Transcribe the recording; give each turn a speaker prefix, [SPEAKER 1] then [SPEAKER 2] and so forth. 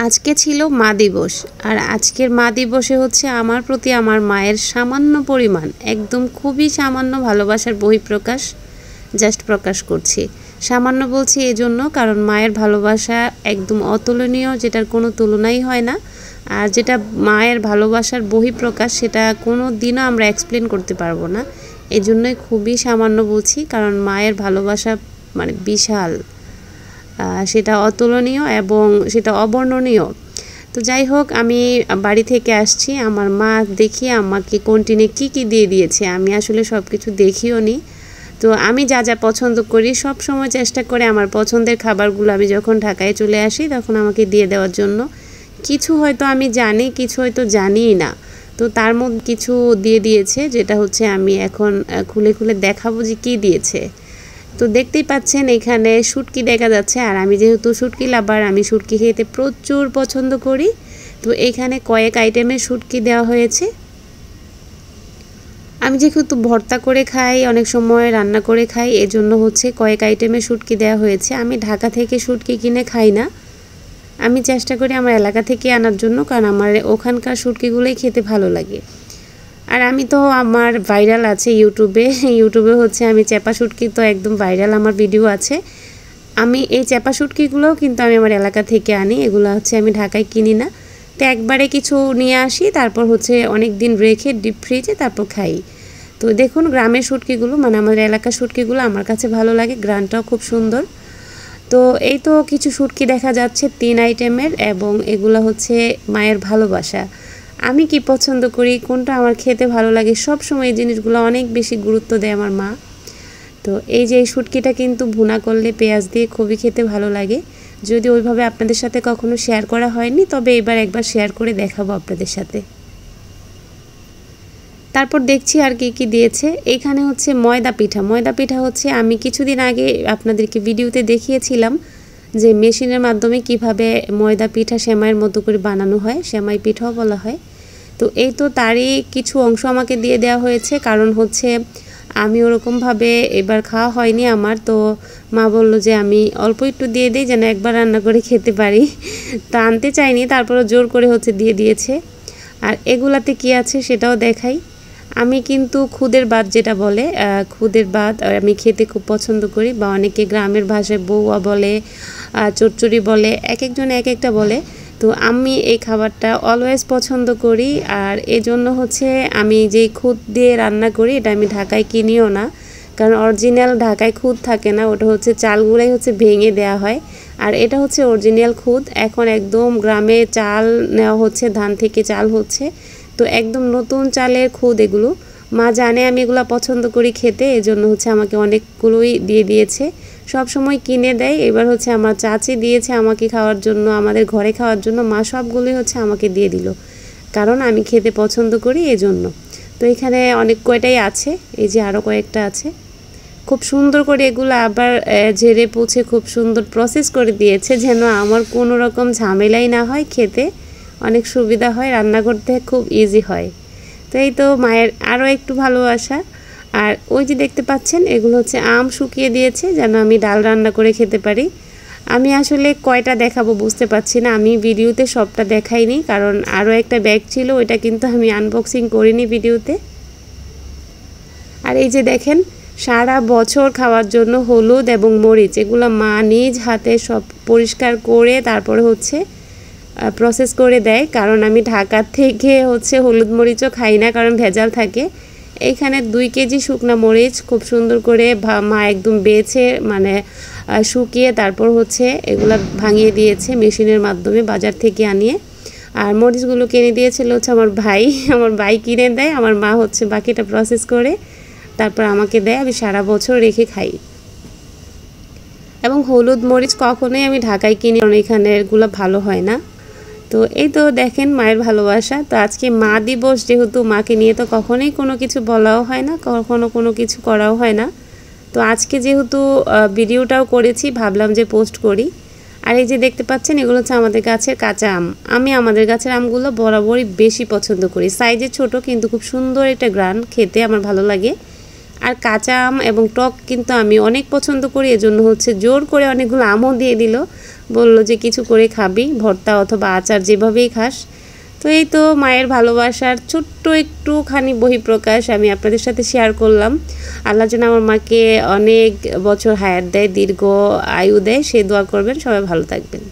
[SPEAKER 1] আজকে ছিল মা দিবস। আর আজকের মা দিবসে হচ্ছে আমার প্রতি আমার মায়ের সামান্য পরিমাণ, একদম খুবই সামান্য ভালোবাসার বহিঃপ্রকাশ জাস্ট প্রকাশ করছি। সামান্য বলছি এজন্য কারণ মায়ের ভালোবাসা একদম অতুলনীয়, যেটার কোনো তুলনাই হয় না। আর যেটা মায়ের ভালোবাসার বহিঃপ্রকাশ সেটা কোনো দিনও আমরা এক্সপ্লেন করতে পারবো না। এই জন্যই খুবই সামান্য বলছি, কারণ মায়ের ভালোবাসা মানে বিশাল, সেটা অতুলনীয় এবং সেটা অবর্ণনীয়। তো যাই হোক, আমি বাড়ি থেকে আসছি, আমার মা দেখি আমাকে কন্টিনে কি কি দিয়ে দিয়েছে। আমি আসলে সব কিছু দেখিও নি। তো আমি যা যা পছন্দ করি সব সময় চেষ্টা করে আমার পছন্দের খাবারগুলো আমি যখন ঢাকায় চলে আসি তখন আমাকে দিয়ে দেওয়ার জন্য। কিছু হয়তো আমি জানি, কিছু হয়তো জানিই না। তো তার মধ্যে কিছু দিয়ে দিয়েছে, যেটা হচ্ছে আমি এখন খুলে খুলে দেখাবো যে কী দিয়েছে। তো দেখতেই পাচ্ছেন এখানে শুটকি দেখা যাচ্ছে। আর আমি যেহেতু শুটকি লাভার, আমি শুটকি খেতে প্রচুর পছন্দ করি। তো এখানে কয়েক আইটেমের শুটকি দেওয়া হয়েছে। আমি যেহেতু ভর্তা করে খাই, অনেক সময় রান্না করে খাই, এজন্য হচ্ছে কয়েক আইটেমের শুটকি দেওয়া হয়েছে। আমি ঢাকা থেকে শুটকি কিনে খাই না, আমি চেষ্টা করি আমার এলাকা থেকে আনার জন্য, কারণ আমার ওখানকার শুটকিগুলোই খেতে ভালো লাগে। আর আমি তো আমার ভাইরাল আছে ইউটিউবে হচ্ছে আমি চেপা শুটকি তো একদম ভাইরাল আমার ভিডিও আছে। আমি এই চেপা শুটকিগুলোও কিন্তু আমি আমার এলাকা থেকে আনি, এগুলো হচ্ছে আমি ঢাকায় কিনি না। তো একবারে কিছু নিয়ে আসি, তারপর হচ্ছে অনেক দিন রেখে ডিপ ফ্রিজে তারপর খাই। তো দেখুন গ্রামের শুটকিগুলো, মানে আমাদের এলাকার শুটকিগুলো আমার কাছে ভালো লাগে, গ্রানটাও খুব সুন্দর। তো এই তো কিছু শুটকি দেখা যাচ্ছে 3 আইটেমের, এবং এগুলো হচ্ছে মায়ের ভালোবাসা। আমি কি পছন্দ করি, কোনটা আমার খেতে ভালো লাগে, সব সময় এই জিনিসগুলো অনেক বেশি গুরুত্ব দেয় আমার মা। তো এই যে এই শুটকিটা কিন্তু ভুনা করলে পেঁয়াজ দিয়ে খুবই খেতে ভালো লাগে। যদি ওইভাবে আপনাদের সাথে কখনো শেয়ার করা হয়নি, তবে এবার একবার শেয়ার করে দেখাবো আপনাদের সাথে। তারপর দেখছি আর কি কি দিয়েছে। এখানে হচ্ছে ময়দা পিঠা হচ্ছে আমি কিছুদিন আগে আপনাদেরকে ভিডিওতে দেখিয়েছিলাম যে মেশিনের মাধ্যমে কিভাবে ময়দা পিঠা সেমাইয়ের মতো করে বানানো হয়, সেমাই পিঠাও বলা হয়। তো এই তো তারই কিছু অংশ আমাকে দিয়ে দেওয়া হয়েছে, কারণ হচ্ছে আমি ওরকমভাবে এবার খাওয়া হয়নি আমার। তো মা বলল যে আমি অল্প একটু দিয়ে দিই যেন একবার রান্না করে খেতে পারি। তা আনতে চাইনি, তারপরে জোর করে হচ্ছে দিয়ে দিয়েছে। আর এগুলাতে কি আছে সেটাও দেখাই। আমি কিন্তু খুদের ভাত যেটা বলে, খুদের ভাত আমি খেতে খুব পছন্দ করি, বা অনেকে গ্রামের ভাষায় বউয়া বলে, চচ্চড়ি বলে, এক একজনে এক একটা বলে। তো আমি এই খাবারটা অলওয়েজ পছন্দ করি। আর এজন্য হচ্ছে আমি যেই খুদ দিয়ে রান্না করি এটা আমি ঢাকায় কিনিও না, কারণ অরিজিনাল ঢাকায় খুদ থাকে না, ওটা হচ্ছে চালগুলাই হচ্ছে ভেঙে দেওয়া হয়। আর এটা হচ্ছে অরিজিনাল খুদ। এখন একদম গ্রামে চাল নেওয়া হচ্ছে, ধান থেকে চাল হচ্ছে, তো একদম নতুন চালের খুদ এগুলো। মা জানে আমি এগুলো পছন্দ করি খেতে, এজন্য হচ্ছে আমাকে অনেকগুলোই দিয়ে দিয়েছে। সব সময় কিনে দেয়, এবার হচ্ছে আমার চাচি দিয়েছে আমাকে খাওয়ার জন্য, আমাদের ঘরে খাওয়ার জন্য। মা সবগুলোই হচ্ছে আমাকে দিয়ে দিল, কারণ আমি খেতে পছন্দ করি এজন্য। তো এখানে অনেক কয়টাই আছে, এই যে আরও কয়েকটা আছে। খুব সুন্দর করে এগুলো আবার ঝেড়ে পুছে খুব সুন্দর প্রসেস করে দিয়েছে, যেন আমার কোনো রকম ঝামেলাই না হয়, খেতে অনেক সুবিধা হয়, রান্না করতে খুব ইজি হয়। তো এই তো মায়ের আরও একটু ভালোবাসা। আর ওই যে দেখতে পাচ্ছেন এগুলো হচ্ছে আম শুকিয়ে দিয়েছে যেন আমি ডাল রান্না করে খেতে পারি। আমি আসলে কয়টা দেখাবো বুঝতে পারছি না, আমি ভিডিওতে সবটা দেখাইনি, কারণ আরও একটা ব্যাগ ছিল, ওইটা কিন্তু আমি আনবক্সিং করিনি ভিডিওতে। আর এই যে দেখেন সারা বছর খাওয়ার জন্য হলুদ এবং মরিচ, এগুলো মা নিজ হাতে সব পরিষ্কার করে তারপরে হচ্ছে প্রসেস করে দেয়, কারণ আমি ঢাকা থেকে হচ্ছে হলুদ মরিচও খাই না, কারণ ভেজাল থাকে। এইখানে 2 কেজি শুকনা মরিচ খুব সুন্দর করে মা একদম বেছে, মানে শুকিয়ে তারপর হচ্ছে এগুলো ভাঙিয়ে দিয়েছে মেশিনের মাধ্যমে বাজার থেকে আনিয়ে। আর মরিচগুলো কিনে দিয়েছিল হচ্ছে আমার ভাই কিনে দেয়, আমার মা হচ্ছে বাকিটা প্রসেস করে তারপর আমাকে দেয়, আমি সারা বছর রেখে খাই। এবং হলুদ মরিচ কখনোই আমি ঢাকায় কিনি, কারণ এখানেরগুলো ভালো হয় না। তো এই তো দেখেন মায়ের ভালোবাসা। তো আজকে মা দিবস, যেহেতু মাকে নিয়ে তো কখনোই কোনো কিছু বলাও হয় না, কখনো কোনো কিছু করাও হয় না। তো আজকে যেহেতু ভিডিওটাও করেছি, ভাবলাম যে পোস্ট করি। আর এই যে দেখতে পাচ্ছেন এগুলো হচ্ছে আমাদের গাছের কাঁচা আম। আমি আমাদের গাছের আমগুলো বরাবরই বেশি পছন্দ করি, সাইজে ছোট কিন্তু খুব সুন্দর একটা গ্রান, খেতে আমার ভালো লাগে। আর কাঁচা আম এবং টক কিন্তু আমি অনেক পছন্দ করি, এজন্য হচ্ছে জোর করে অনেকগুলো আমও দিয়ে দিল, বলল যে কিছু করে খাবি, ভর্তা অথবা আচার যেভাবেই খাস। তো এই তো মায়ের ভালোবাসার ছোট্ট একটুখানি বহিঃপ্রকাশ আমি আপনাদের সাথে শেয়ার করলাম। আল্লাহ যেন আমার মাকে অনেক বছর হায়াত দেয়, দীর্ঘ আয়ু দেয়, সে দোয়া করবেন। সবাই ভালো থাকবেন।